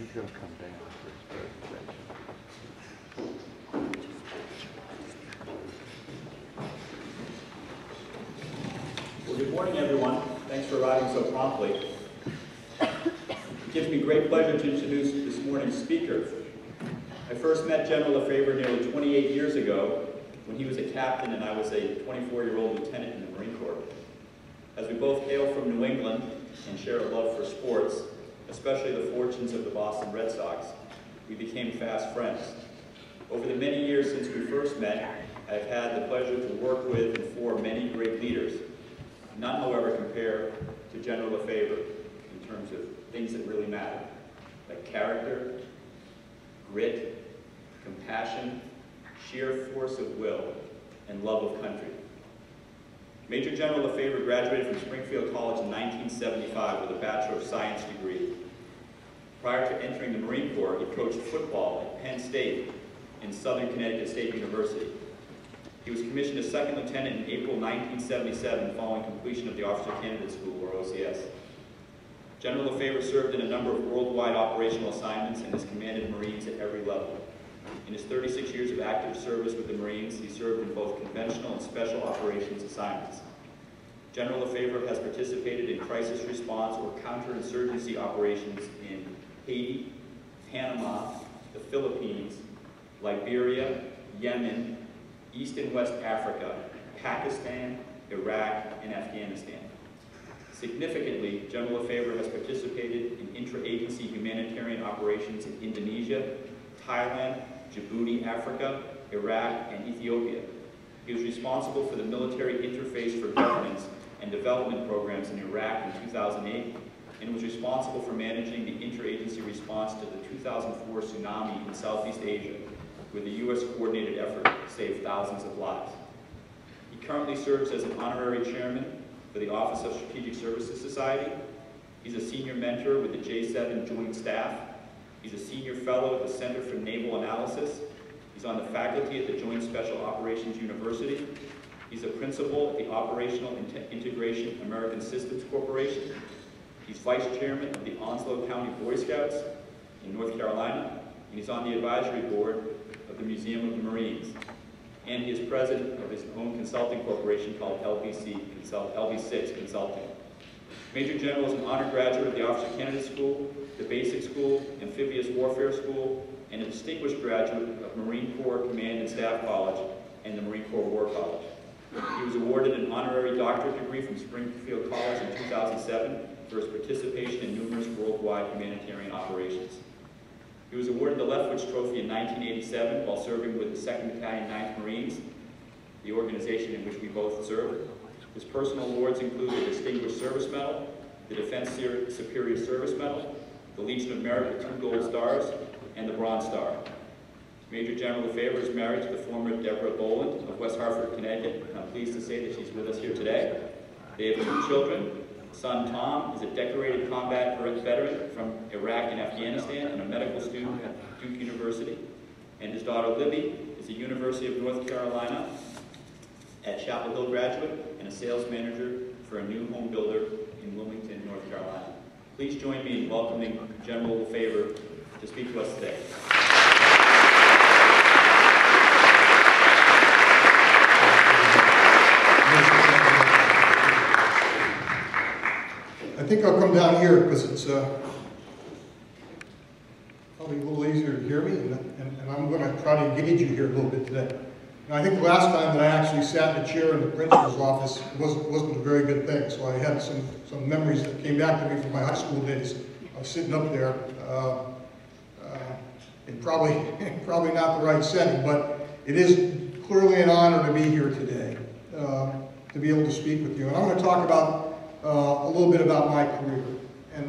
He's going to come down for his presentation. Well, good morning, everyone. Thanks for arriving so promptly. It gives me great pleasure to introduce this morning's speaker. I first met General Lefebvre nearly 28 years ago when he was a captain and I was a 24-year-old lieutenant in the Marine Corps. As we both hail from New England and share a love for sports, especially the fortunes of the Boston Red Sox, we became fast friends. Over the many years since we first met, I've had the pleasure to work with and for many great leaders. None, however, compare to General Lefebvre in terms of things that really matter, like character, grit, compassion, sheer force of will, and love of country. Major General Lefebvre graduated from Springfield College in 1975 with a Bachelor of Science degree. Prior to entering the Marine Corps, he coached football at Penn State and Southern Connecticut State University. He was commissioned as second lieutenant in April 1977 following completion of the Officer Candidate School, or OCS. General Lefebvre served in a number of worldwide operational assignments and has commanded Marines at every level. In his 36 years of active service with the Marines, he served in both conventional and special operations assignments. General Lefebvre has participated in crisis response or counterinsurgency operations in Haiti, Panama, the Philippines, Liberia, Yemen, East and West Africa, Pakistan, Iraq, and Afghanistan. Significantly, General Lefebvre has participated in intra-agency humanitarian operations in Indonesia, Thailand, Djibouti, Africa, Iraq, and Ethiopia. He was responsible for the military interface for governance and development programs in Iraq in 2008, and was responsible for managing the interagency response to the 2004 tsunami in Southeast Asia, where the U.S. coordinated effort saved thousands of lives. He currently serves as an honorary chairman for the Office of Strategic Services Society. He's a senior mentor with the J7 Joint Staff. He's a senior fellow at the Center for Naval Analysis. He's on the faculty at the Joint Special Operations University. He's a principal at the Operational Integration American Systems Corporation. He's vice chairman of the Onslow County Boy Scouts in North Carolina, and he's on the advisory board of the Museum of the Marines. And he is president of his own consulting corporation called LB6 Consulting. Major General is an honor graduate of the Officer Candidate School, the Basic School, Amphibious Warfare School, and a distinguished graduate of Marine Corps Command and Staff College and the Marine Corps War College. He was awarded an honorary doctorate degree from Springfield College in 2007 for his participation in numerous worldwide humanitarian operations. He was awarded the Lefebvre Trophy in 1987 while serving with the 2nd Battalion 9th Marines, the organization in which we both served. His personal awards include the Distinguished Service Medal, the Defense Superior Service Medal, the Legion of Merit with 2 Gold Stars, and the Bronze Star. Major General Lefebvre is married to the former Deborah Boland of West Hartford, Connecticut, and I'm pleased to say that she's with us here today. They have 2 children. Son Tom is a decorated combat veteran from Iraq and Afghanistan and a medical student at Duke University. And his daughter Libby is a University of North Carolina at Chapel Hill graduate and a sales manager for a new home builder in Wilmington, North Carolina. Please join me in welcoming General Lefebvre to speak to us today. I think I'll come down here because it's probably a little easier to hear me, and I'm going to try to engage you here a little bit today. Now, I think the last time that I actually sat in a chair in the principal's office wasn't a very good thing, so I had some memories that came back to me from my high school days. I was sitting up there in probably not the right setting, but it is clearly an honor to be here today, to be able to speak with you. And I'm going to talk about a little bit about my career,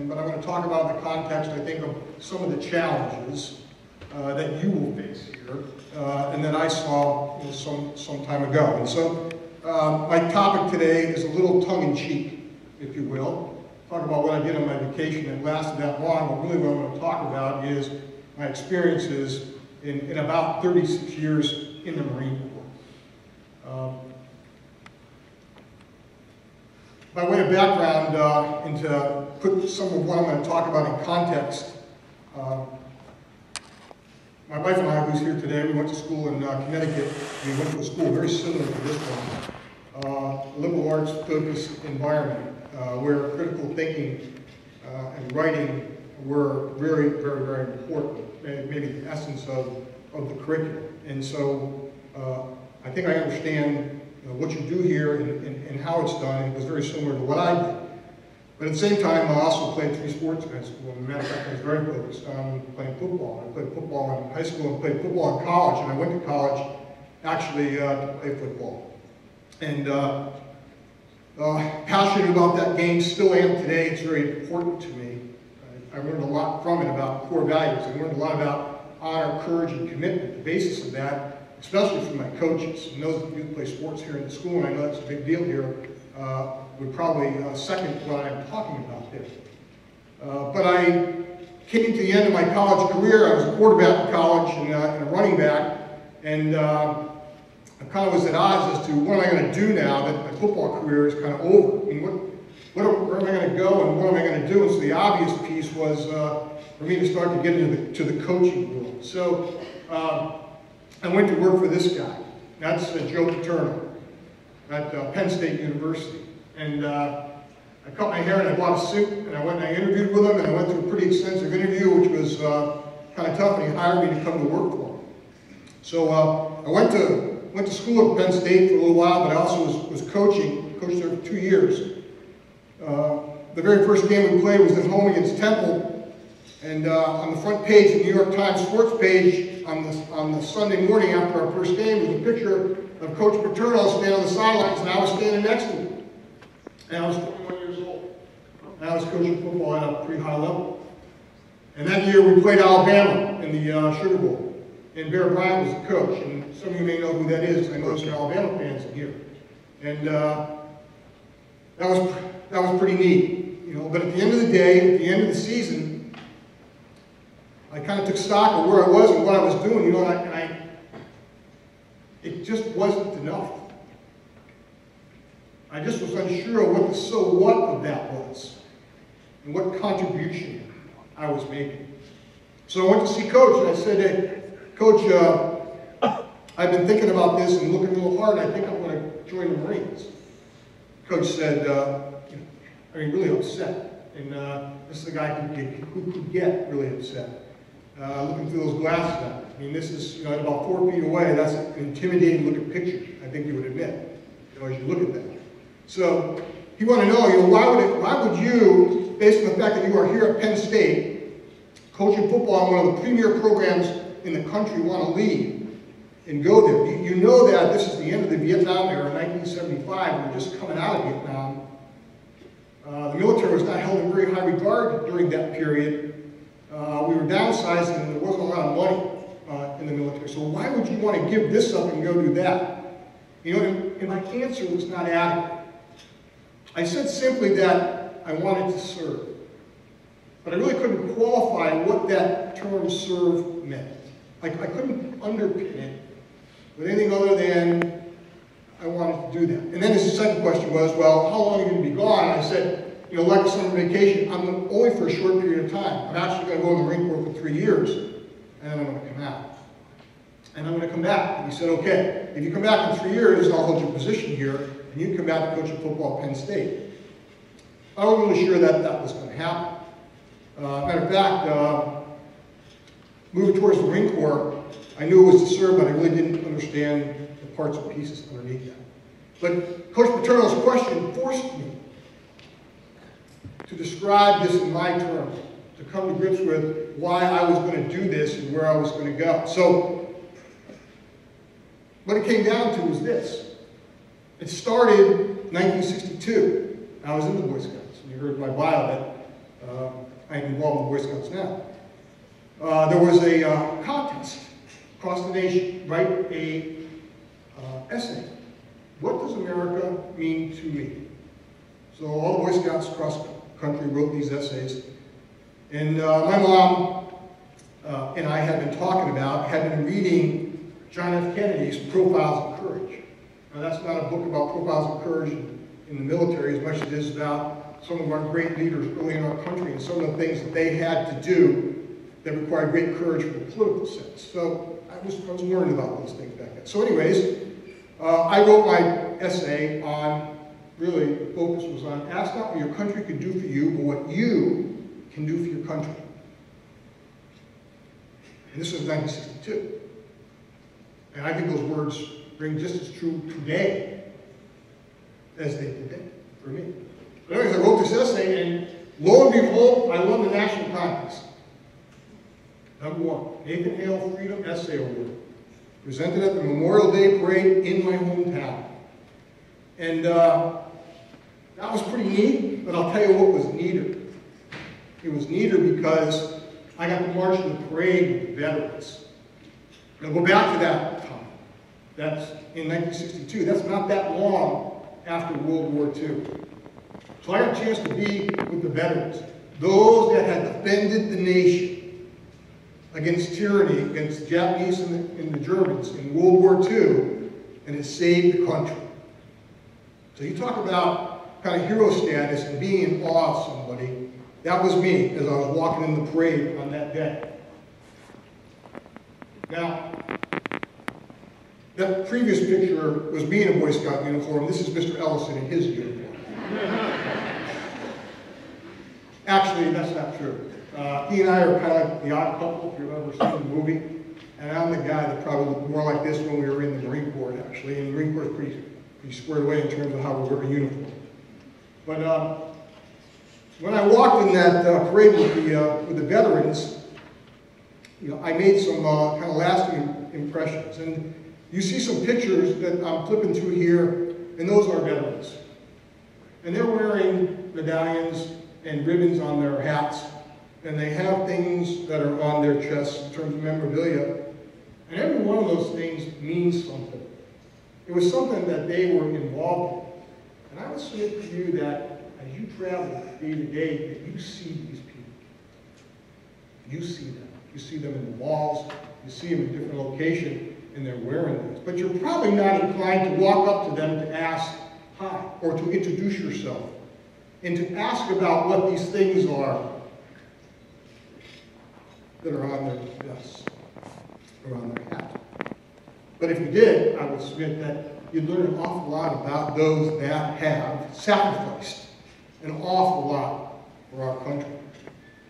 but I'm going to talk about in the context, I think, of some of the challenges that you will face here, and that I saw some time ago. And so my topic today is a little tongue-in-cheek, if you will. Talk about what I did on my vacation that lasted that long, but really what I'm going to talk about is my experiences in about 36 years in the Marine Corps. By way of background, and to put some of what I'm going to talk about in context, My wife and I, who's here today, we went to school in Connecticut. We went to a school very similar to this one, a liberal arts focused environment where critical thinking and writing were very, very, very important, maybe the essence of the curriculum. And so I think I understand what you do here and how it's done. It was very similar to what I did. But at the same time, I also played 3 sports in high school. As a matter of fact, I was very focused on playing football. I played football in high school and played football in college. And I went to college actually to play football. And passionate about that game, still am today. It's very important to me. I learned a lot from it about core values. I learned a lot about honor, courage, and commitment. The basis of that, especially from my coaches and those of you who play sports here in the school, and I know that's a big deal here, would probably second what I'm talking about there. But I came to the end of my college career. I was a quarterback in college and a running back, and I kind of was at odds as to what am I going to do now that my football career is kind of over. I mean, where am I going to go and what am I going to do? And so the obvious piece was for me to start to get into the coaching world. So I went to work for this guy. That's Joe Paterno at Penn State University. And I cut my hair and I bought a suit and I went and I interviewed with him and I went through a pretty extensive interview, which was kind of tough, and he hired me to come to work for him. So I went to school at Penn State for a little while, but I also was coaching. Coached there for 2 years. The very first game we played was at home against Temple, and on the front page of the New York Times sports page on the Sunday morning after our first game was a picture of Coach Paterno standing on the sidelines, and I was standing next to him. And I was 21 years old. And I was coaching football at a pretty high level. And that year we played Alabama in the Sugar Bowl. And Bear Bryant was the coach. And some of you may know who that is. I know there's some Alabama fans in here. And that was pretty neat. You know, but at the end of the day, at the end of the season, I kind of took stock of where I was and what I was doing. You know, and it just wasn't enough. I just was unsure of what the so what of that was and what contribution I was making. So I went to see Coach and I said, hey, Coach, I've been thinking about this and looking real hard, and I think I'm going to join the Marines. Coach said, really upset. And this is a guy who could get really upset. Looking through those glasses at me. I mean, this is, at about 4 feet away, that's an intimidating looking picture, I think you would admit, as you look at that. So he wanted to know, why would you, based on the fact that you are here at Penn State, coaching football in one of the premier programs in the country, want to leave and go there? You know that this is the end of the Vietnam era, 1975. We're just coming out of Vietnam. The military was not held in very high regard during that period. We were downsizing and there wasn't a lot of money in the military. So why would you want to give this up and go do that? And my answer was not adequate. I said simply that I wanted to serve. But I really couldn't qualify what that term serve meant. I couldn't underpin it with anything other than I wanted to do that. And then his second question was, well, how long are you going to be gone? And I said, like a summer vacation, I'm only for a short period of time. I'm actually going to go in the Marine Corps for 3 years, and then I'm going to come out. And I'm going to come back. And he said, okay, if you come back in 3 years, I'll hold your position here, and you can come back to coach football at Penn State. I wasn't really sure that that was going to happen. Matter of fact, moving towards the Marine Corps, I knew it was to serve, but I really didn't understand the parts and pieces underneath that. But Coach Paterno's question forced me to describe this in my terms, to come to grips with why I was going to do this and where I was going to go. So, what it came down to was this. It started in 1962. I was in the Boy Scouts. You heard my bio that I'm involved in the Boy Scouts now. There was a contest across the nation, write a essay. What does America mean to me? So all the Boy Scouts across the country wrote these essays. And my mom and I had been reading John F. Kennedy's Profiles of Courage. Now that's not a book about profiles of courage in the military as much as it is about some of our great leaders early in our country and some of the things that they had to do that required great courage from a political sense. So I was learning about those things back then. So anyways, I wrote my essay on, really, the focus was on, ask not what your country could do for you, but what you can do for your country. And this was 1962. And I think those words ring just as true today as they did then, for me. But anyways, I wrote this essay, and lo and behold, I won the national contest. Number one, Nathan Hale Freedom Essay Award, presented at the Memorial Day Parade in my hometown. And that was pretty neat, but I'll tell you what was neater. It was neater because I got to march in the parade with the veterans. I'll go back to that time. That's in 1962. That's not that long after World War II. So I got a chance to be with the veterans, those that had defended the nation against tyranny, against the Japanese and the Germans in World War II, and it saved the country. So you talk about kind of hero status and being in awe of somebody. That was me as I was walking in the parade on that day. Now, that previous picture was me in a Boy Scout uniform. This is Mr. Ellison in his uniform. Actually, that's not true. He and I are kind of like the odd couple, if you've ever seen the movie. And I'm the guy that probably looked more like this when we were in the Marine Corps, actually. And the Marine Corps is pretty squared away in terms of how we wear a uniform. But when I walked in that parade with the veterans, you know, I made some kind of lasting impressions. And you see some pictures that I'm flipping through here, and those are veterans. And they're wearing medallions and ribbons on their hats, and they have things that are on their chests in terms of memorabilia. And every one of those things means something. It was something that they were involved in. And I would submit to you that as you travel day to day, that you see these people. You see them. You see them in the walls. You see them in different locations, and they're wearing those. But you're probably not inclined to walk up to them to ask hi, or to introduce yourself, and to ask about what these things are that are on their vests or on their hat. But if you did, I would submit that you'd learn an awful lot about those that have sacrificed an awful lot for our country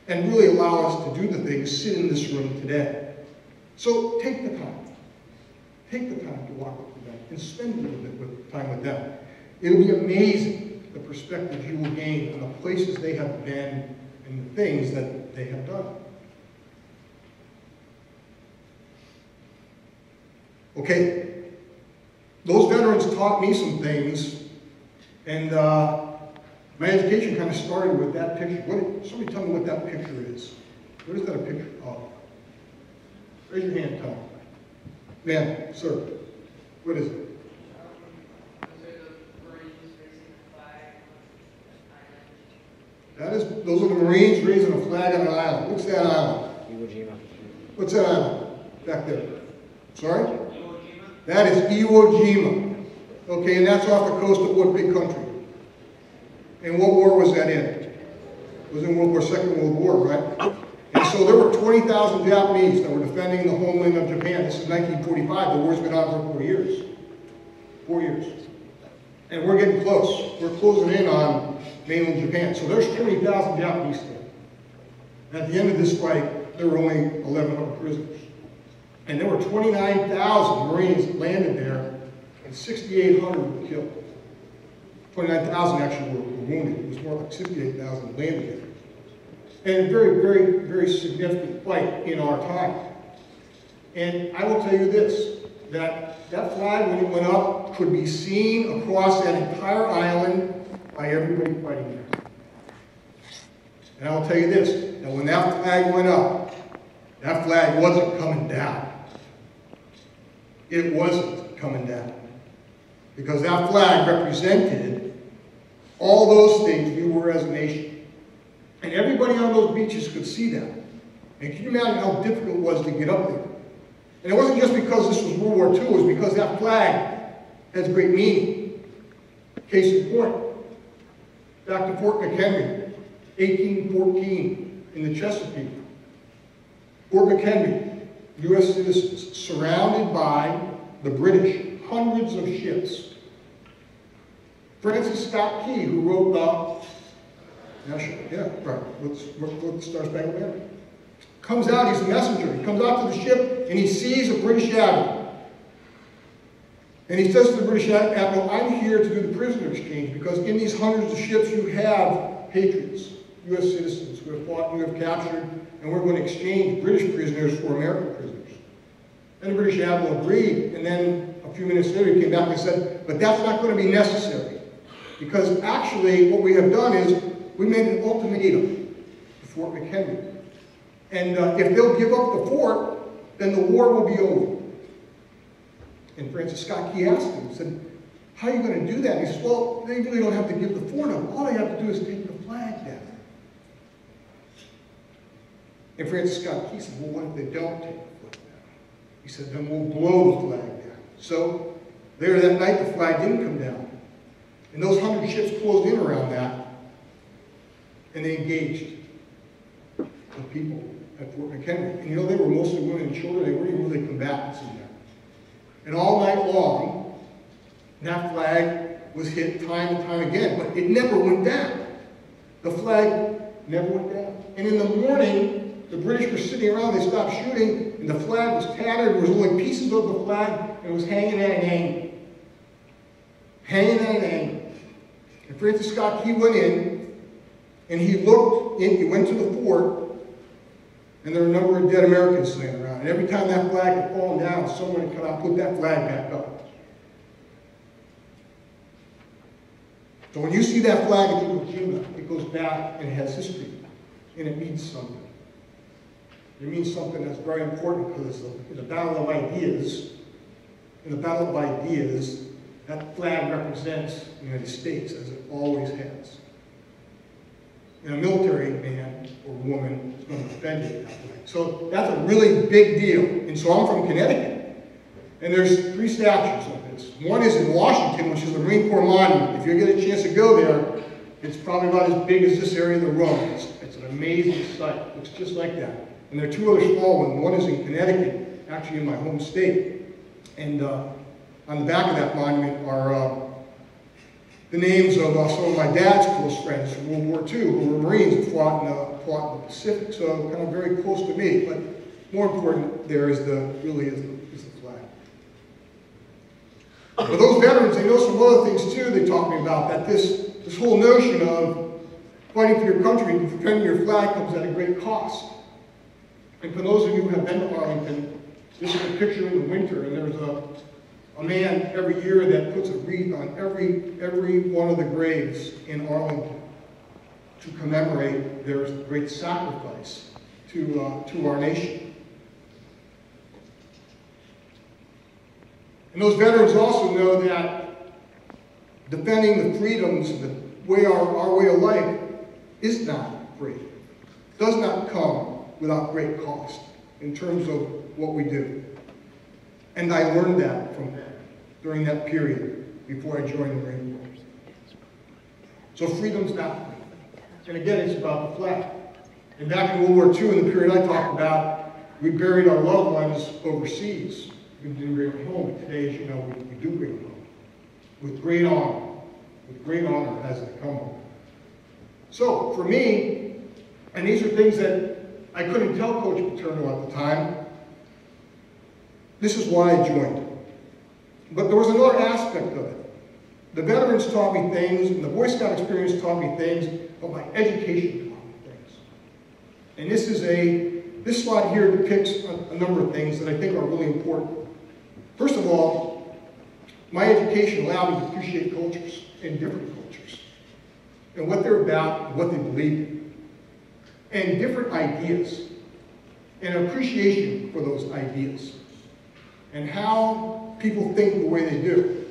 and really allow us to do the things, sit in this room today. So take the time. Take the time to walk up to them and spend a little bit of time with them. It'll be amazing the perspective you will gain on the places they have been and the things that they have done. Okay, those veterans taught me some things, and my education kind of started with that picture. Somebody tell me what that picture is. What is that a picture of? Raise your hand, tell me. Ma'am, sir, what is it? Those are the Marines raising a flag on an island. What's that island? Iwo Jima. What's that island? Back there. Sorry? That is Iwo Jima. Okay, and that's off the coast of what big country? And what war was that in? It was in World War II, World War, right? And so there were 20,000 Japanese that were defending the homeland of Japan. This is 1945. The war's been on for 4 years. 4 years. And we're getting close. We're closing in on mainland Japan. So there's 20,000 Japanese there. At the end of this fight, there were only 1,100 prisoners. And there were 29,000 Marines that landed there, and 6,800 were killed. 29,000 actually were wounded. It was more like 68,000 landed there. And a very, very, very significant fight in our time. And I will tell you this, that flag, when it went up, could be seen across that entire island by everybody fighting there. And I will tell you this, that when that flag went up, that flag wasn't coming down. It wasn't coming down. Because that flag represented all those things we were as a nation. And everybody on those beaches could see that. And can you imagine how difficult it was to get up there? And it wasn't just because this was World War II, it was because that flag has great meaning. Case in point, back to Fort McHenry, 1814, in the Chesapeake. Fort McHenry, U.S. citizens, surrounded by the British, hundreds of ships. Francis Scott Key, who wrote the Star Spangled Banner, comes out, he's a messenger, he comes out to the ship and he sees a British admiral. And he says to the British admiral, I'm here to do the prisoner exchange because in these hundreds of ships you have patriots, U.S. citizens who have fought and who have captured, and we're going to exchange British prisoners for American prisoners. And the British admiral agreed, and then a few minutes later he came back and said, but that's not going to be necessary. Because actually what we have done is we made an ultimatum to Fort McHenry. And if they'll give up the fort, then the war will be over. And Francis Scott Key asked him, said, how are you going to do that? And he says, well, they really don't have to give the fort up. All they have to do is take the flag down. And Francis Scott Key said, well, what if they don't take the flag down? He said, then we'll blow the flag down. So there that night, the flag didn't come down. And those 100 ships closed in around that, and they engaged the people at Fort McHenry. And you know, they were mostly women and children. They weren't even really combatants in there. And all night long, that flag was hit time and time again, but it never went down. The flag never went down. And in the morning, the British were sitting around, they stopped shooting, and the flag was tattered, there was only pieces of the flag, and it was hanging at an angle. Hanging at an angle. And Francis Scott Key went in, and he looked in, he went to the fort, and there were a number of dead Americans laying around. And every time that flag had fallen down, someone had come out and put that flag back up. So when you see that flag at Iwo Jima, it goes back and it has history. And it means something. It means something that's very important because in the battle of ideas, that flag represents the United States as it always has. And a military man or woman is going to defend it that way. So that's a really big deal. And so I'm from Connecticut. And there's 3 statues of this. One is in Washington, which is the Marine Corps Monument. If you get a chance to go there, it's probably about as big as this area of the room. It's an amazing sight. It looks just like that. And there are 2 other small ones. One is in Connecticut, actually in my home state. And on the back of that monument are the names of some of my dad's close friends from World War II who were Marines and fought in the Pacific, so kind of very close to me. But more important there is the flag. But those veterans, they know some other things too they taught me about, that this whole notion of fighting for your country and defending your flag comes at a great cost. And for those of you who have been to Arlington, this is a picture in the winter, and there's a man every year that puts a wreath on every one of the graves in Arlington to commemorate their great sacrifice to our nation. And those veterans also know that defending the freedoms, our way of life, is not free. Does not come without great cost in terms of what we do. And I learned that from them during that period before I joined the Marine Corps. So freedom's not free. And again, it's about the flag. And back in World War II, in the period I talked about, we buried our loved ones overseas. We didn't bring them home. But today, as you know, we do bring them home. With great honor. With great honor as they come home. So, for me, and these are things that I couldn't tell Coach Paterno at the time, this is why I joined. But there was another aspect of it. The veterans taught me things, and the Boy Scout experience taught me things, but my education taught me things. And this slide here depicts a number of things that I think are really important. First of all, my education allowed me to appreciate cultures and different cultures, and what they're about, and what they believe in, and different ideas, and appreciation for those ideas, and how people think the way they do.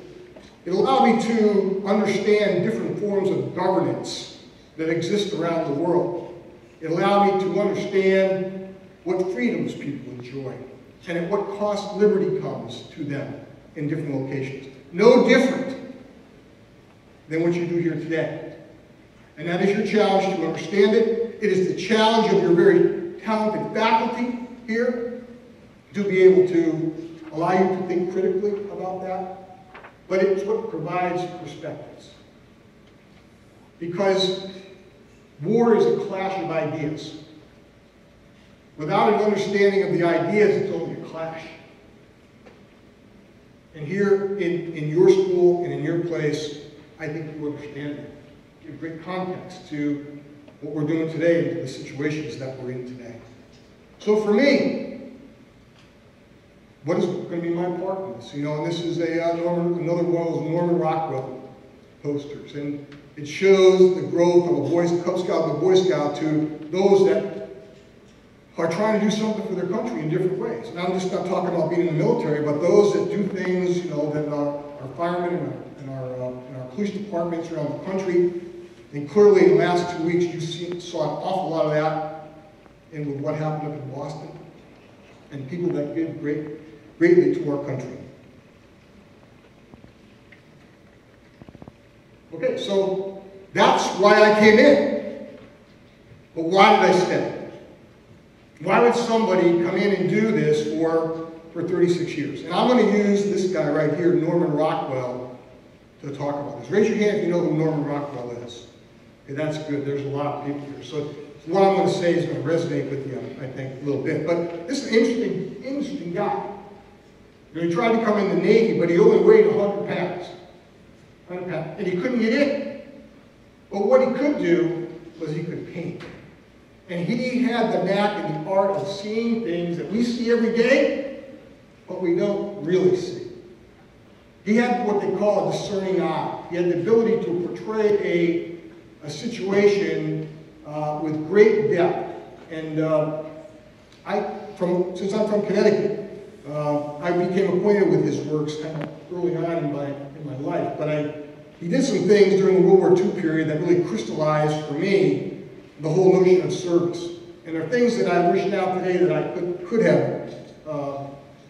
It allowed me to understand different forms of governance that exist around the world. It allowed me to understand what freedoms people enjoy and at what cost liberty comes to them in different locations. No different than what you do here today. And that is your challenge to understand it. It is the challenge of your very talented faculty here to be able to allow you to think critically about that, but it's what provides perspectives. Because war is a clash of ideas. Without an understanding of the ideas, it's only a clash. And here in your school and in your place, I think you understand that. Give great context to what we're doing today and to the situations that we're in today. So for me, what is going to be my part in this? You know, and this is another one of those Norman Rockwell posters. And it shows the growth of a Cub Scout and a Boy Scout to those that are trying to do something for their country in different ways. And I'm just not talking about being in the military, but those that do things, you know, that are firemen and our police departments around the country. And clearly in the last 2 weeks, you saw an awful lot of that with what happened up in Boston. And people that give greatly to our country. Okay, so that's why I came in. But why did I stay? Why would somebody come in and do this for 36 years? And I'm going to use this guy right here, Norman Rockwell, to talk about this. Raise your hand if you know who Norman Rockwell is. Okay, that's good. There's a lot of people here. So what I'm going to say is going to resonate with you, I think, a little bit. But this is an interesting guy. You know, he tried to come in the Navy, but he only weighed 100 pounds. 100 pounds. And he couldn't get in. But what he could do was he could paint. And he had the knack and the art of seeing things that we see every day, but we don't really see. He had what they call a discerning eye. He had the ability to portray a situation with great depth. And since I'm from Connecticut, I became acquainted with his works kind of early on in my life. But he did some things during the World War II period that really crystallized for me the whole notion of service. And there are things that I wish now today that I could have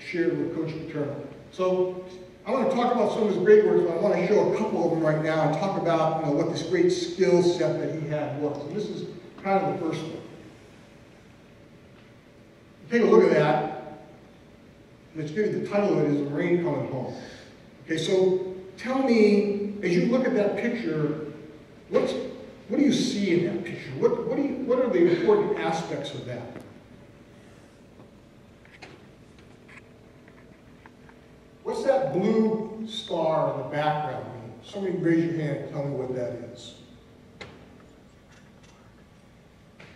shared with Coach Paterno. So I want to talk about some of his great works, but I want to show a couple of them right now and talk about what this great skill set that he had was. And this is kind of the first one. Take a look at that. Let's give you the title of it is The Rain Coming Home. Okay, so tell me, as you look at that picture, what do you see in that picture? What are the important aspects of that? What's that blue star in the background mean? Somebody raise your hand and tell me what that is.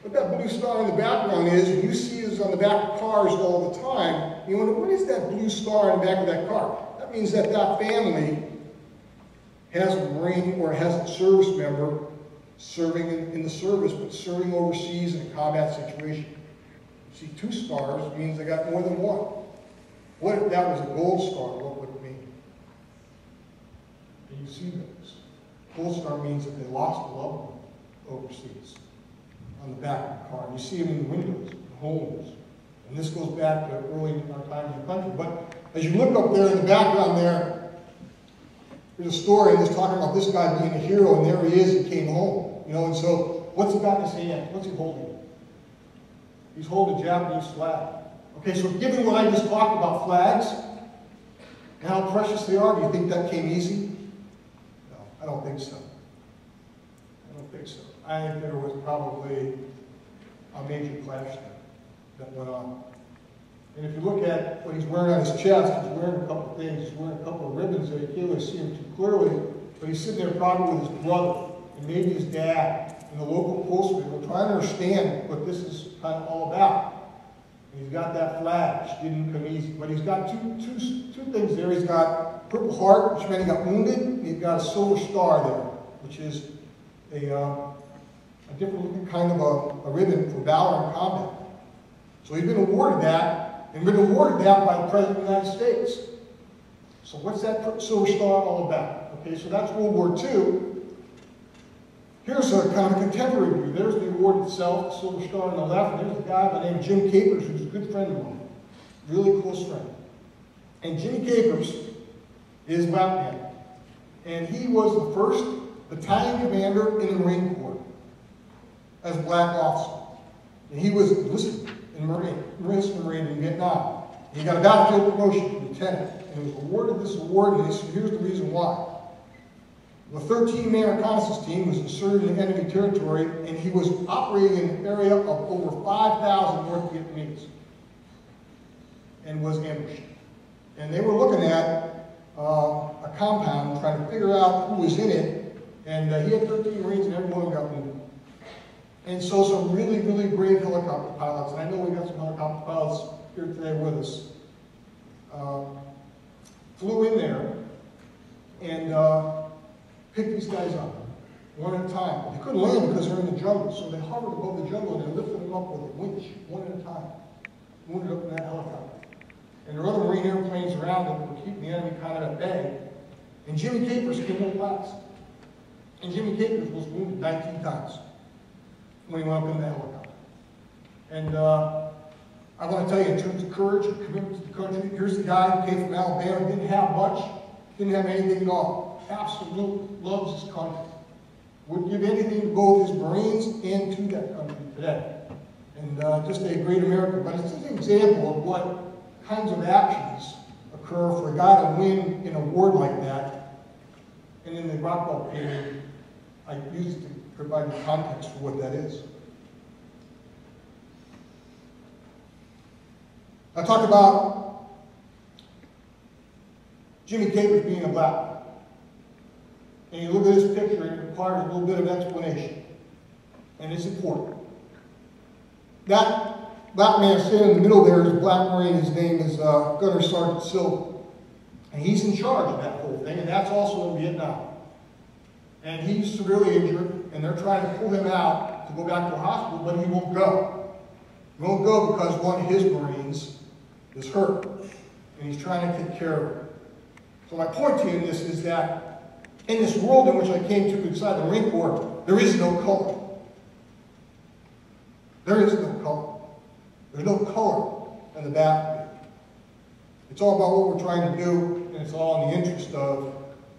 What that blue star in the background is, and you see this on the back of cars all the time, you wonder, what is that blue star in the back of that car? That means that that family has a Marine or has a service member serving in the service, but serving overseas in a combat situation. You see 2 stars means they got more than one. What if that was a gold star? What would it mean? And you see those. Gold star means that they lost a loved one overseas on the back of the car. And you see them in the windows, in homes. And this goes back to early in our time in the country. But as you look up there in the background there's a story that's talking about this guy being a hero, and there he is, he came home. And so what's he got in his hand? What's he holding? He's holding a Japanese flag. Okay, so given what I just talked about flags and how precious they are, do you think that came easy? No, I don't think so. I don't think so. I think there was probably a major clash that went on. And if you look at what he's wearing on his chest, he's wearing a couple of things. He's wearing a couple of ribbons there. You can't really see him too clearly, but he's sitting there probably with his brother and maybe his dad and the local postman. We're trying to understand what this is kind of all about. And he's got that flag, which didn't come easy. But he's got two things there. He's got Purple Heart, which meant he got wounded, and he's got a Silver Star there, which is a different looking kind of a ribbon for valor in combat. So he's been awarded that, and been awarded that by the President of the United States. So what's that Silver Star all about? Okay, so that's World War II. Here's a kind of a contemporary view. There's the award itself, the Silver Star on the left, and there's a guy by the name of Jim Capers, who's a good friend of mine, really close friend. And Jimmy Capers is black man, and he was the first battalion commander in the Marine Corps as a black officer. And he was enlisted in enlisted Marine in Vietnam. He got a battlefield promotion to lieutenant, and he was awarded this award, and here's the reason why. The 13-man reconnaissance team was inserted in enemy territory, and he was operating in an area of over 5,000 North Vietnamese, and was ambushed. And they were looking at a compound, trying to figure out who was in it, and he had 13 Marines, and every one of them got wounded. And so some really, really brave helicopter pilots, and I know we got some helicopter pilots here today with us, flew in there and picked these guys up, one at a time. They couldn't land because they're in the jungle, so they hovered above the jungle and they lifted them up with a winch, one at a time, wounded up in that helicopter. And there were other Marine airplanes around them that were keeping the enemy kind of at bay. And Jimmy Capers came up last. And Jimmy Capers was wounded 19 times when he went up in the helicopter. And I want to tell you, in terms of courage and commitment to the country, here's the guy who came from Alabama, didn't have much, didn't have anything at all. Absolutely loves his country. Would give anything to both his Marines and to that country today. And just a great American. But it's just an example of what kinds of actions occur for a guy to win in a war like that. And in the Rockwell period, I use it to provide the context for what that is. I talked about Jimmy Capers being a black man. And you look at this picture, it requires a little bit of explanation. And it's important. That black man sitting in the middle there is a black Marine. His name is Gunner Sergeant Silver. And he's in charge of that whole thing, and that's also in Vietnam. And he's severely injured, and they're trying to pull him out to go back to the hospital, but he won't go. He won't go because one of his Marines is hurt, and he's trying to take care of him. So my point to you in this is that in this world in which I came to inside the Marine Corps, there is no color. There is no color. There's no color in the battlefield. It's all about what we're trying to do, and it's all in the interest of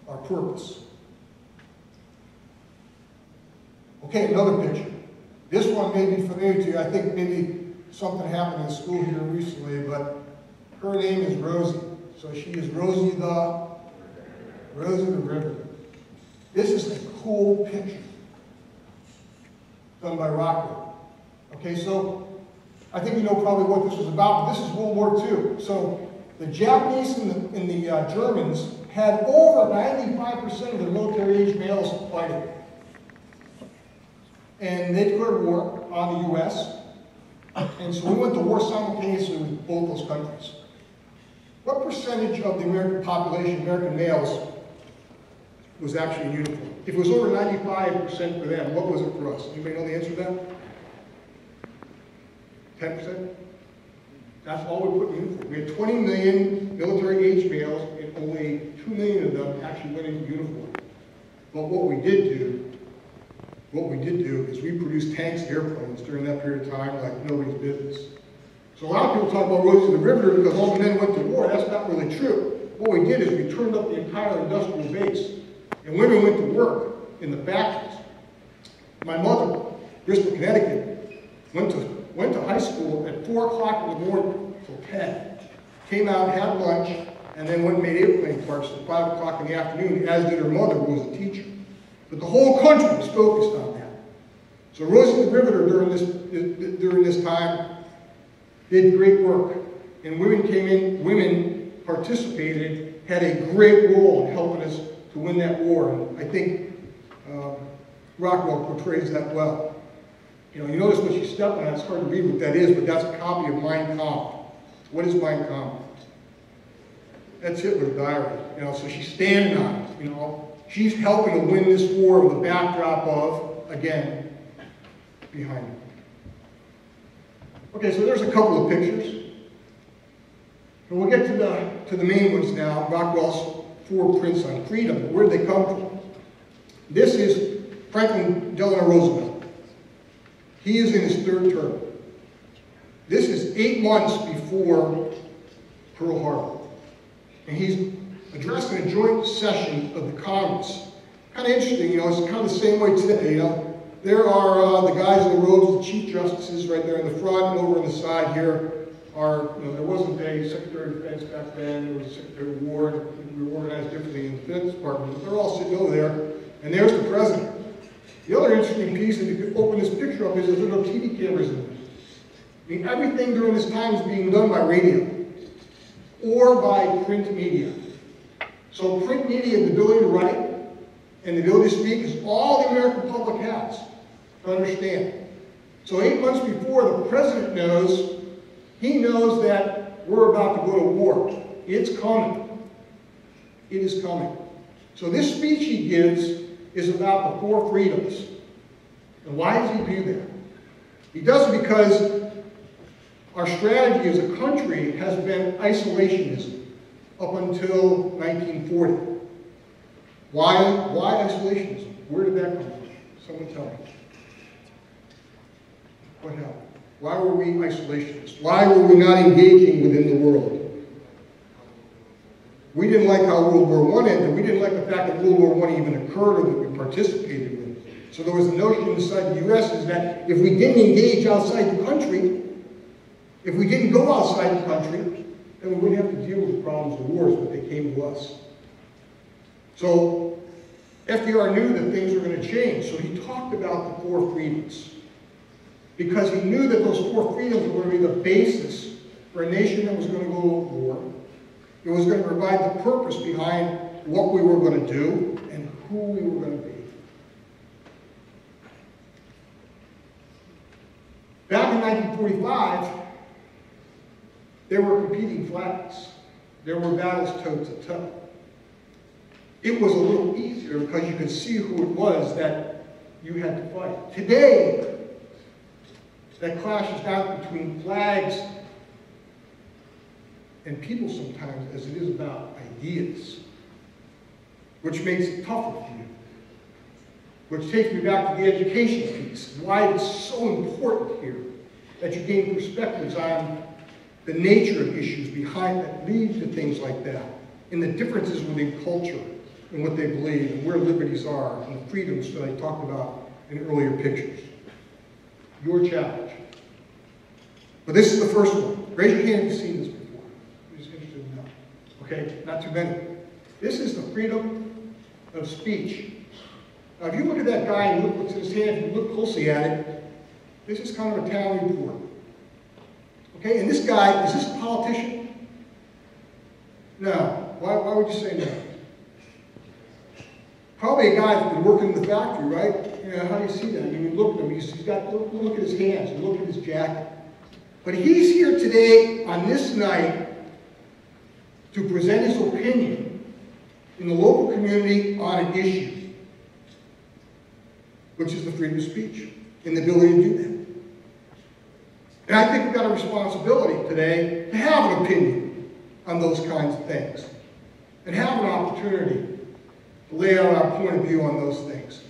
our purpose. Okay, another picture. This one may be familiar to you. I think maybe something happened in school here recently, but her name is Rosie. So she is Rosie the River. This is a cool picture done by Rockwell. Okay, so I think you know probably what this was about, but this is World War II. So the Japanese and the Germans had over 95% of the military-age males fighting. And they declared war on the U.S., and so we went to war simultaneously with both those countries. What percentage of the American population, American males, was actually in uniform? If it was over 95% for them, what was it for us? Anybody know the answer to that? 10%? That's all we put in uniform. We had 20 million military-age males, and only 2 million of them actually went into uniform. But what we did do is we produced tanks and airplanes during that period of time like nobody's business. So a lot of people talk about Rosie the Riveter because all the men went to war. That's not really true. What we did is we turned up the entire industrial base, and women went to work in the factories. My mother, Bristol, Connecticut, went to high school at 4 o'clock in the morning till 10. Came out, had lunch, and then went and made airplane parts at 5 o'clock in the afternoon, as did her mother, who was a teacher. But the whole country was focused on that. So Rosie the Riveter during this time did great work. And women came in, women participated, had a great role in helping us to win that war. And I think Rockwell portrays that well. You notice what she's stepping on. It's hard to read what that is, but that's a copy of Mein Kampf. What is Mein Kampf? That's Hitler's diary. So she's standing on it. She's helping to win this war with a backdrop of, again, behind her. Okay, so there's a couple of pictures. And we'll get to the main ones now. Rockwell's 4 prints on freedom. Where did they come from? This is Franklin Delano Roosevelt. He is in his 3rd term. This is 8 months before Pearl Harbor. And he's addressing a joint session of the Congress. Kind of interesting, it's kind of the same way today, there are the guys in the robes, the chief justices right there in the front, and over on the side here are, there wasn't a Secretary of Defense back then, there was a Secretary of War, we were organized differently in the Defense Department, but they're all sitting over there, and there's the President. The other interesting piece, if you could open this picture up, is there's no TV cameras in there. I mean, everything during this time is being done by radio or by print media. So print media, the ability to write and the ability to speak is all the American public has to understand. So 8 months before, the President knows, he knows that we're about to go to war. It's coming. It is coming. So this speech he gives is about the 4 freedoms. And why does he do that? He does it because our strategy as a country has been isolationism up until 1940. Why isolationism? Where did that come from? Someone tell me. What happened? Why were we isolationists? Why were we not engaging within the world? We didn't like how World War I ended. We didn't like the fact that World War I even occurred or that we participated in it. So there was a notion inside the U.S. is that if we didn't engage outside the country, if we didn't go outside the country, then we wouldn't have to deal with the problems of wars, but they came to us. So FDR knew that things were going to change, so he talked about the 4 freedoms. Because he knew that those 4 freedoms were going to be the basis for a nation that was going to go to war. It was going to provide the purpose behind what we were going to do and who we were going to be. Back in 1945, there were competing flags. There were battles toe to toe. It was a little easier because you could see who it was that you had to fight. Today, that clashes down between flags and people sometimes as it is about ideas, which makes it tougher for you. Which takes me back to the education piece, why it's so important here that you gain perspectives on the nature of issues behind that lead to things like that, and the differences within culture and what they believe, and where liberties are, and the freedoms that I talked about in earlier pictures. Your challenge. But this is the first one. Raise your hand if you've seen this before. I'm just interested to know. Okay, not too many. This is the freedom of speech. Now, if you look at that guy and look what's in his hand, if you look closely at it, this is kind of a town report. Okay, and this guy, is this a politician? No. Why would you say no? Probably a guy that's been working in the factory, right? You know, how do you see that? I mean, you look at him, he's got, look at his hands, and look at his jacket. But he's here today on this night to present his opinion in the local community on an issue, which is the freedom of speech and the ability to do that. And I think we've got a responsibility today to have an opinion on those kinds of things and have an opportunity to lay out our point of view on those things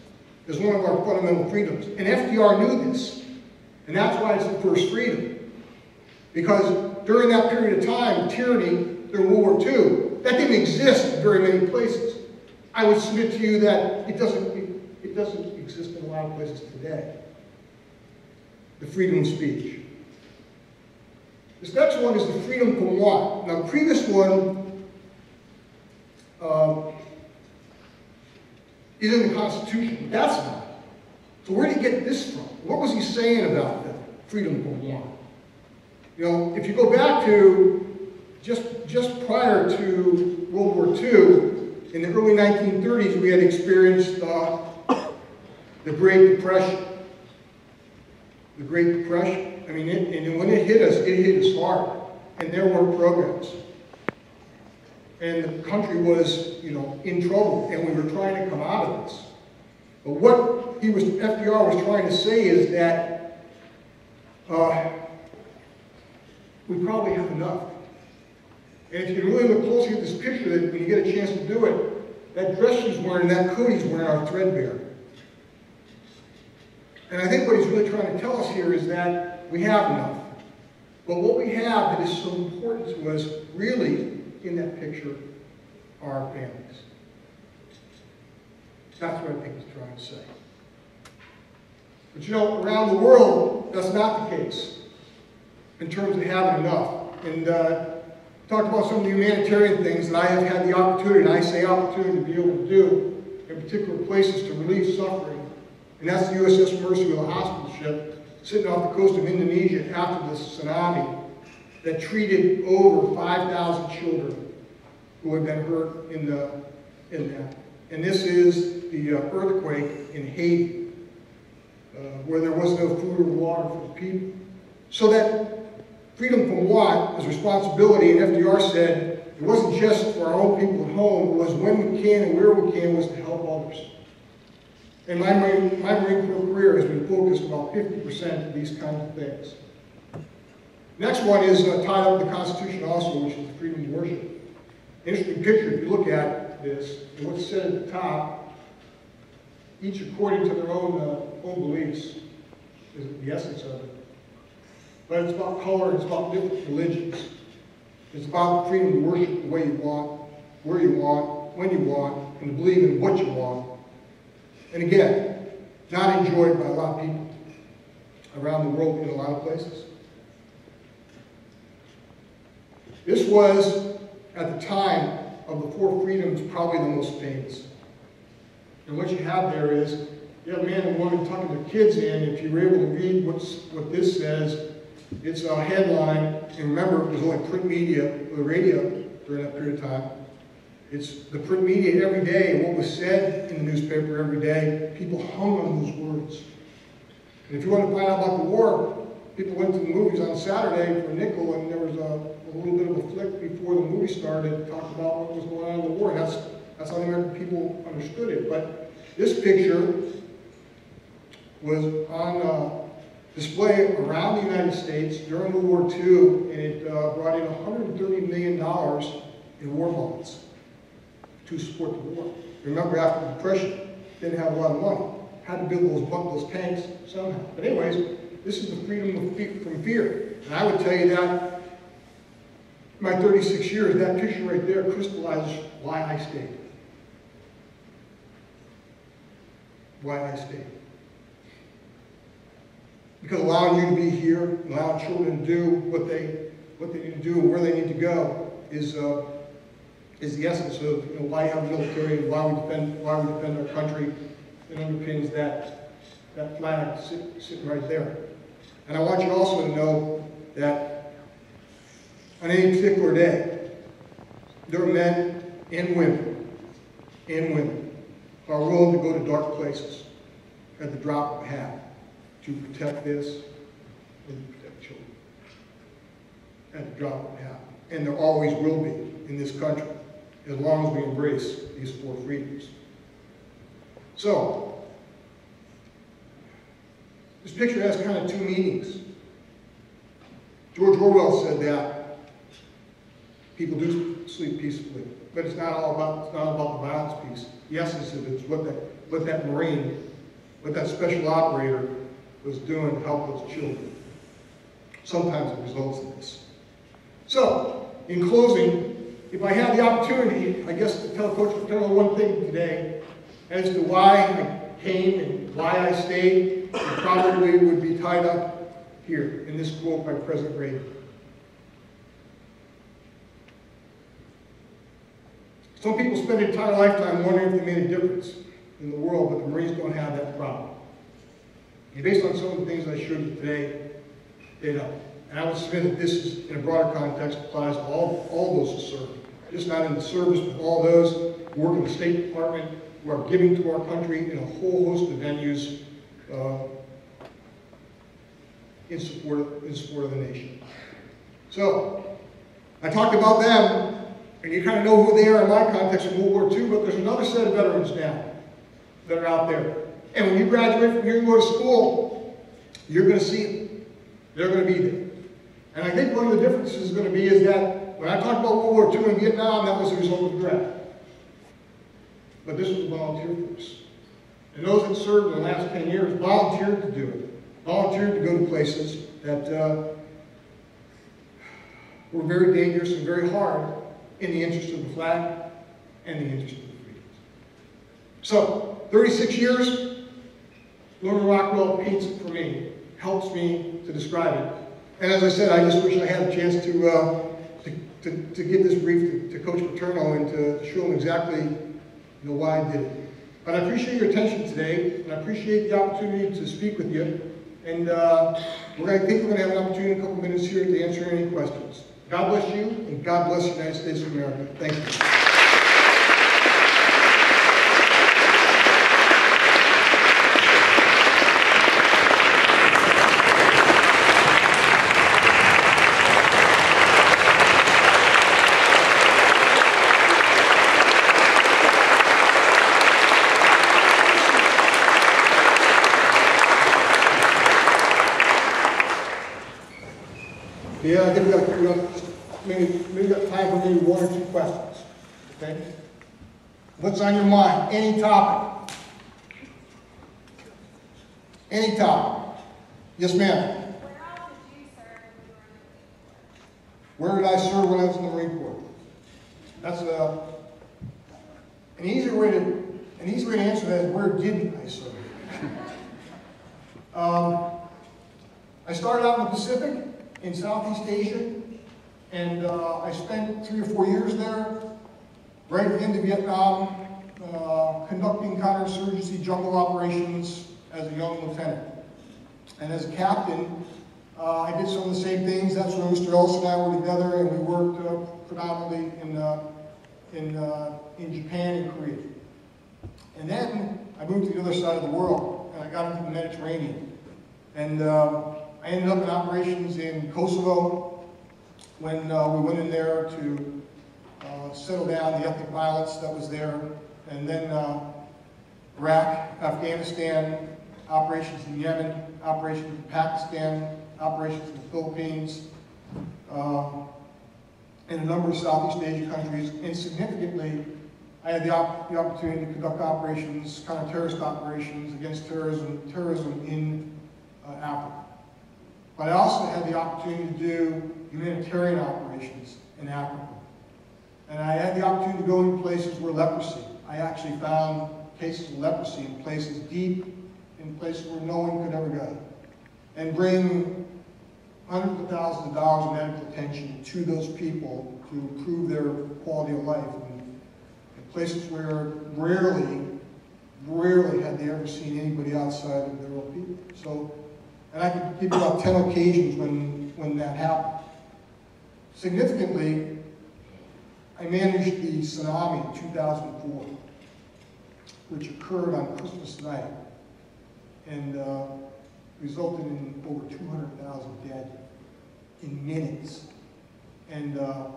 as one of our fundamental freedoms. And FDR knew this, and that's why it's the first freedom. Because during that period of time, tyranny, during World War II, that didn't exist in very many places. I would submit to you that it doesn't exist in a lot of places today. The freedom of speech. This next one is the freedom from what? Now, the previous one is in the Constitution, but that's not. So where did he get this from? What was he saying about the freedom from what? You know, if you go back to just prior to World War II, in the early 1930s, we had experienced the Great Depression. The Great Depression. I mean, and when it hit us hard, and there were programs. And the country was, you know, in trouble, and we were trying to come out of this. But what FDR was trying to say is that we probably have enough. And if you really look closely at this picture, that when you get a chance to do it, that dress he's wearing, that coat he's wearing are threadbare. And I think what he's really trying to tell us here is that we have enough. But what we have that is so important to us, really, in that picture, are our families. That's what I think he's trying to say. But you know, around the world, that's not the case in terms of having enough. And talk about some of the humanitarian things that I have had the opportunity, and I say opportunity, to be able to do in particular places to relieve suffering. And that's the USS Mercy, a hospital ship sitting off the coast of Indonesia after the tsunami that treated over 5,000 children who had been hurt in that. And this is the earthquake in Haiti, where there was no food or water for the people. So that freedom from what is responsibility, and FDR said it wasn't just for our own people at home, it was when we can and where we can was to help others. And my Marine Corps career has been focused about 50% of these kinds of things. Next one is tied up with the Constitution also, which is the freedom of worship. Interesting picture, if you look at this, and what's said at the top, each according to their own beliefs, is the essence of it. But it's about color, it's about different religions. It's about freedom to worship the way you want, where you want, when you want, and to believe in what you want. And again, not enjoyed by a lot of people around the world in a lot of places. This was, at the time of the four freedoms, probably the most famous. And what you have there is, you have a man and woman tucking their kids in. If you were able to read what this says, it's a headline. And remember, it was only print media or the radio during that period of time. It's the print media every day, and what was said in the newspaper every day, people hung on those words. And if you want to find out about the war, people went to the movies on Saturday for a nickel, and there was a little bit of a flick before the movie started to talk about what was going on in the war. And that's how the American people understood it. But this picture was on display around the United States during World War II, and it brought in $130 million in war bonds to support the war. Remember, after the Depression, didn't have a lot of money. Had to build those tanks somehow. But anyways, this is the freedom from fear. And I would tell you that in my 36 years, that picture right there crystallizes why I stayed. Why I stayed. Because allowing you to be here, allowing children to do what they need to do and where they need to go is the essence of why you have a military and why we defend our country. It underpins that flag sitting right there. And I want you also to know that on any particular day, there are men and women who are willing to go to dark places at the drop of a hat to protect this and to protect children. At the drop of a hat. And there always will be in this country, as long as we embrace these four freedoms. So, this picture has kind of two meanings. George Orwell said that people do sleep peacefully, but it's not all about the violence piece. The essence of it is what that Marine, what that special operator was doing to help those children. Sometimes it results in this. So, in closing, if I had the opportunity, I guess, to tell Coach Patel one thing today as to why I came and why I stayed, it probably would be tied up here in this quote by President Reagan. Some people spend their entire lifetime wondering if they made a difference in the world, but the Marines don't have that problem. And based on some of the things I showed you today, they don't. And I would submit that this is, in a broader context, applies to all those who serve. Just not in the service, but all those who work in the State Department, who are giving to our country in a whole host of venues in support of the nation. So, I talked about them, and you kind of know who they are in my context in World War II, but there's another set of veterans now that are out there. And when you graduate from here and go to school, you're going to see them. They're going to be there. And I think one of the differences is going to be is that when I talk about World War II in Vietnam, that was the result of draft. But this was volunteer force. And those that served in the last 10 years volunteered to do it. Volunteered to go to places that were very dangerous and very hard in the interest of the flag and the interest of the freedoms. So, 36 years, Norman Rockwell paints it for me, helps me to describe it. And as I said, I just wish I had a chance to give this brief to Coach Paterno and to show him exactly why I did it. But I appreciate your attention today, and I appreciate the opportunity to speak with you. And I think we're going to have an opportunity in a couple minutes here to answer any questions. God bless you, and God bless the United States of America. Thank you. Yeah, I think we got time for maybe one or two questions. Okay? What's on your mind? Any topic. Any topic. Yes, ma'am. Where did you serve when you were in the Marine Corps? Where did I serve when I was in the Marine Corps? That's an easy way to answer that is where didn't I serve? I started out in the Pacific, in Southeast Asia, and I spent 3 or 4 years there, right at the end of Vietnam, conducting counterinsurgency jungle operations as a young lieutenant. And as a captain, I did some of the same things. That's when Mr. Ellis and I were together, and we worked predominantly in Japan and Korea. And then I moved to the other side of the world, and I got into the Mediterranean. And I ended up in operations in Kosovo when we went in there to settle down the ethnic violence that was there. And then Iraq, Afghanistan, operations in Yemen, operations in Pakistan, operations in the Philippines, and a number of Southeast Asian countries. And significantly, I had the opportunity to conduct operations, counter-terrorist operations against terrorism in Africa. But I also had the opportunity to do humanitarian operations in Africa. And I had the opportunity to go into places where leprosy. I actually found cases of leprosy in places deep, in places where no one could ever go. And bring hundreds of thousands of dollars of medical attention to those people to improve their quality of life. And in places where rarely had they ever seen anybody outside of their own people. So, and I could give you about 10 occasions when that happened. Significantly, I managed the tsunami in 2004, which occurred on Christmas night and resulted in over 200,000 dead in minutes. And I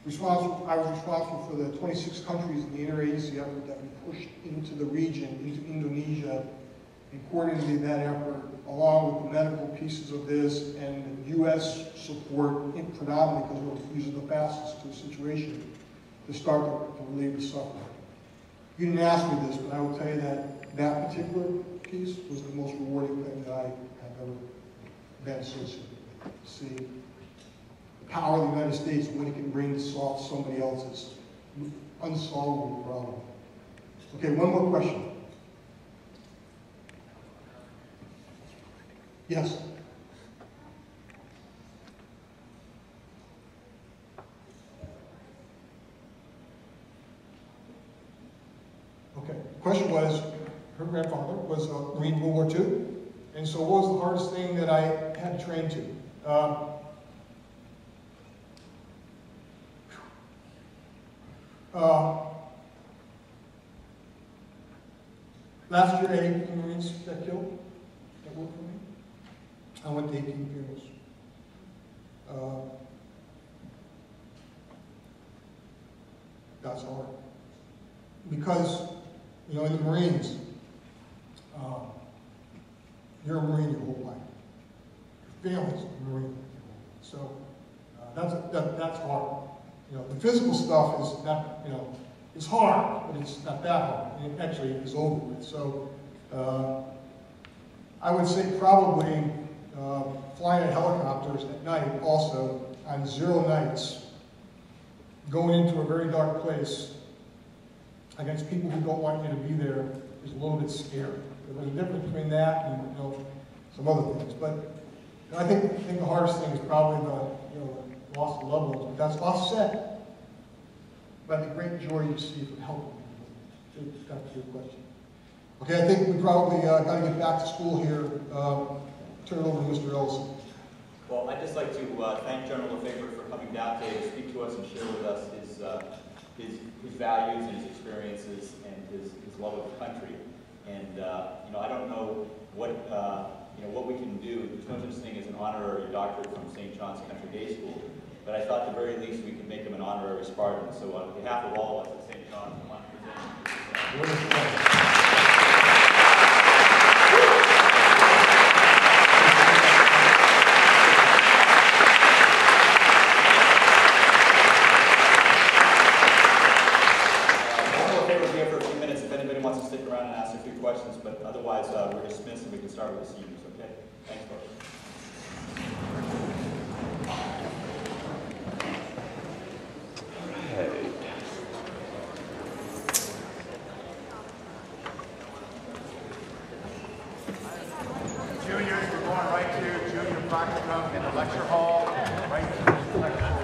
was responsible for the 26 countries in the interagency effort that we pushed into the region, into Indonesia, and coordinated that effort along with the medical pieces of this and U.S. support, predominantly because we're using the fastest to a situation to start to relieve the suffering. You didn't ask me this, but I will tell you that that particular piece was the most rewarding thing that I have ever been associated with. See the power of the United States and what it can bring to solve somebody else's unsolvable problem. Okay, one more question. Yes? Okay, the question was, her grandfather was a Marine in World War II, and so what was the hardest thing that I had to train to? Last year, 18 Marines got killed that worked for me. I went to 18 funerals. That's hard. Because, in the Marines, you're a Marine your whole life. Your family's a Marine. So that's hard. The physical stuff is not, it's hard, but it's not that hard. It actually is over with. So I would say probably flying in helicopters at night also on 0 nights, going into a very dark place against people who don't want you to be there is a little bit scary. There's a difference between that and, you know, some other things. But I think the hardest thing is probably the, you know, the loss of loved ones, but that's offset by the great joy you see from helping people. That's a good question. Okay, I think we probably got to get back to school here. Turn it over to Mr. Ellison. Well, I'd just like to thank General Lefebvre for coming down today to speak to us and share with us his values and his experiences and his love of the country. And you know, I don't know what you know, what we can do. There's no such thing as an honorary doctorate from St. John's Country Day School, but I thought at the very least we could make him an honorary Spartan. So on behalf of all of us at St. John's, I want to present. Questions, but otherwise we're dismissed and we can start with the seniors, okay? Thanks, folks. Juniors, we're going right to junior practicum in the lecture hall, right to the lecture hall.